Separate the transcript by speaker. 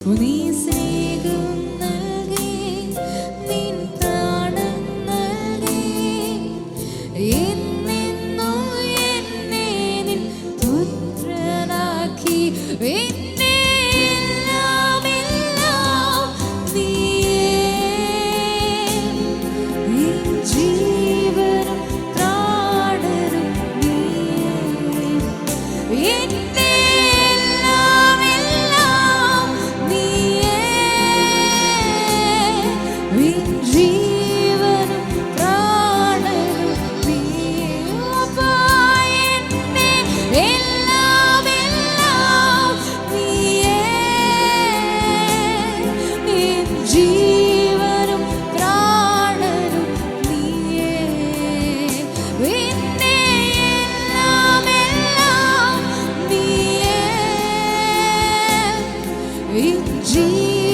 Speaker 1: നീ സ്നേഹം നൽകി, നിൻ പ്രാണൻ നൽകി, എന്നെന്നും എന്നെ നിൻ പുത്രനാക്കി. എന്നെ എല്ലാം എല്ലാം നീയേ, നിൻ ജീവനും പ്രാണനും നീയേ. എന്നെ എല്ലാം എല്ലാം നീയേ, നിൻ ജീവനും പ്രാണനും നീയേ. അപ്പാ എന്നെ എല്ലാം എല്ലാം നീയേ, നിൻ ജീവനും പ്രാണനും നീയേ. എന്നെ എല്ലാം എല്ലാം നീയേ, നിൻ ജീവനും